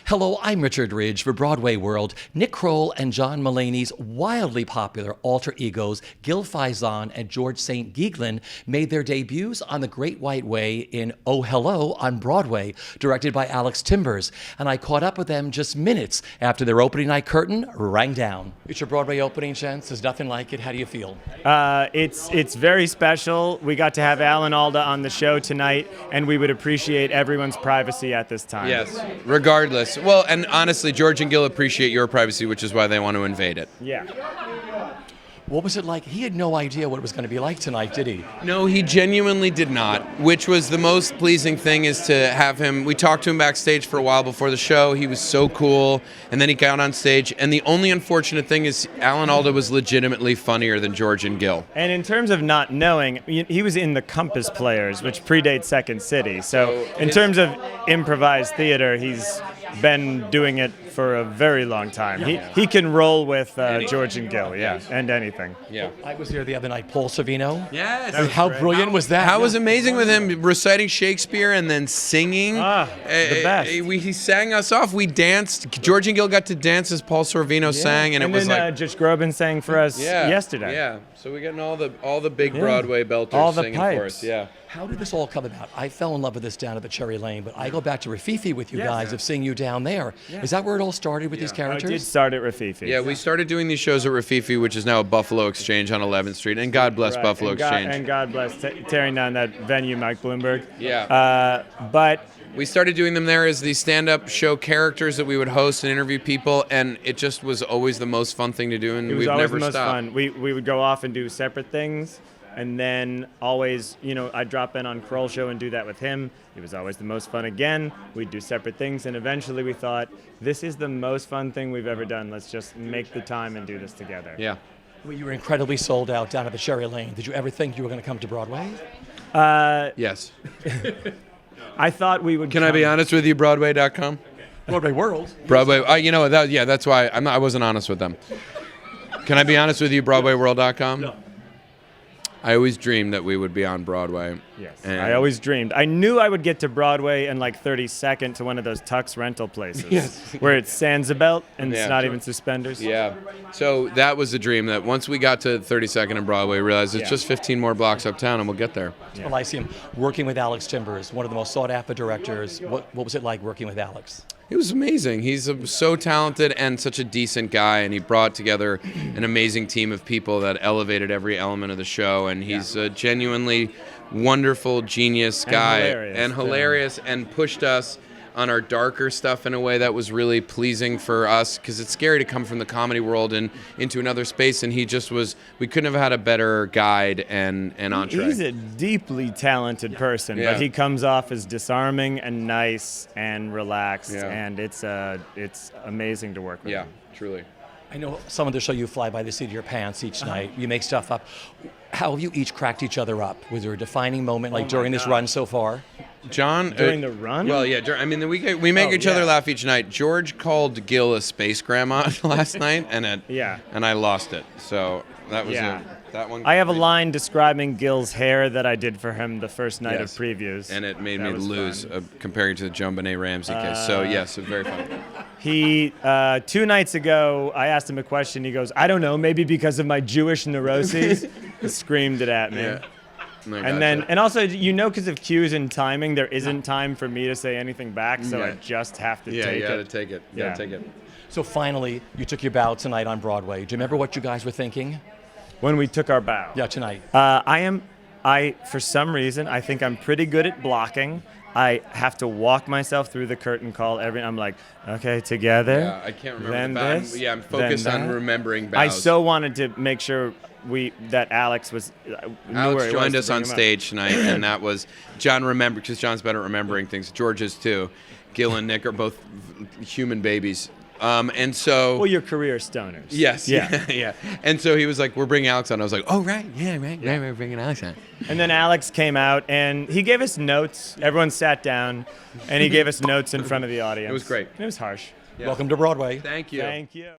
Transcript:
Hello, I'm Richard Ridge for BroadwayWorld. Nick Kroll and John Mulaney's wildly popular alter egos, Gil Faizon and George St. Geegland, made their debuts on The Great White Way in Oh Hello on Broadway, directed by Alex Timbers. And I caught up with them just minutes after their opening night curtain rang down. It's your Broadway opening, gents. There's nothing like it. How do you feel? It's very special. We got to have Alan Alda on the show tonight, and we would appreciate everyone's privacy at this time. Yes, regardless. Well, and honestly, George and Gil appreciate your privacy, which is why they want to invade it. Yeah. What was it like? He had no idea what it was going to be like tonight, did he? No, he genuinely did not, which was the most pleasing thing, is to have him. We talked to him backstage for a while before the show. He was so cool, and then he got on stage. And the only unfortunate thing is Alan Alda was legitimately funnier than George and Gil. And in terms of not knowing, he was in the Compass Players, which predates Second City. So in terms of improvised theater, he's been doing it for a very long time. He can roll with George and Gil, and anything. Yeah. I was here the other night, Paul Sorvino. Yes. How brilliant was that? How was amazing with him reciting Shakespeare and then singing. The best. He sang us off. We danced. George and Gil got to dance as Paul Sorvino sang, and it was then, like Judge Groban sang for us yesterday. Yeah. So we're getting all the big Broadway belters all the singing pipes. for us. Yeah. How did this all come about? I fell in love with this down at the Cherry Lane, but I go back to Rafifi with you guys of seeing you down there. Is that where it all started with these characters? I did start at Rafifi. Yeah, we started doing these shows at Rafifi, which is now a Buffalo Exchange on 11th Street, and God bless Buffalo Exchange. And God bless tearing down that venue, Mike Bloomberg. Yeah. But we started doing them there as the stand-up show characters that we would host and interview people, and it just was always the most fun thing to do, and it was we've always never the most stopped. fun. We would go off and do separate things, and then always, I'd drop in on Kroll show and do that with him. It was always the most fun again. We'd do separate things, and eventually we thought, this is the most fun thing we've ever done. Let's just make the time and do this together. Yeah. Well, you were incredibly sold out down at the Cherry Lane. Did you ever think you were going to come to Broadway? Yes. I thought we would. Can I be honest with you, Broadway.com? BroadwayWorld. Broadway. That's why I wasn't honest with them. Can I be honest with you, BroadwayWorld.com? No. I always dreamed that we would be on Broadway. Yes, I always dreamed. I knew I would get to Broadway in like 30-second to one of those tux rental places where it's Sansa and it's not even suspenders. Yeah. So that was the dream, that once we got to 32nd and Broadway, we realized it's just 15 more blocks uptown and we'll get there. Yeah. Lyceum, working with Alex Timbers, one of the most sought-after directors. What was it like working with Alex? It was amazing. He's so talented and such a decent guy, and he brought together an amazing team of people that elevated every element of the show, and he's a genuinely wonderful, genius guy. And hilarious, and pushed us on our darker stuff in a way that was really pleasing for us, because it's scary to come from the comedy world and into another space, and he just was, we couldn't have had a better guide and entree. He's a deeply talented person, but he comes off as disarming and nice and relaxed, and it's amazing to work with. Yeah, truly. I know some of the show you fly by the seat of your pants each night. You make stuff up. How have you each cracked each other up? Was there a defining moment like during this run so far? John, during the run? Well, yeah. I mean, we make each other laugh each night. George called Gil a space grandma last night, and I lost it. So that was that one. I have a line describing Gil's hair that I did for him the first night of previews, and it made me lose comparing to the Joan Benet Ramsey case. So yes, it was very funny. He 2 nights ago, I asked him a question. He goes, "I don't know, maybe because of my Jewish neuroses." He screamed it at me. Yeah. And also, because of cues and timing, there isn't time for me to say anything back, so I just have to take it. Yeah, you gotta take it. You gotta take it. So finally, you took your bow tonight on Broadway. Do you remember what you guys were thinking? When we took our bow? Yeah, tonight. For some reason, I think I'm pretty good at blocking. I have to walk myself through the curtain call I'm like, okay, together. Yeah, I can't remember then the bow. this, I'm focused on remembering bows. I so wanted to make sure that Alex was. Alex joined us on stage tonight, and that was John remembered, because John's better at remembering things. George is too. Gil and Nick are both human babies. And so. Well, your career stoners. Yes. Yeah. And so he was like, "We're bringing Alex on." I was like, "Oh right, right, we're bringing Alex on." And then Alex came out and he gave us notes. Everyone sat down, and he gave us notes in front of the audience. It was great. It was harsh. Welcome to Broadway. Thank you. Thank you.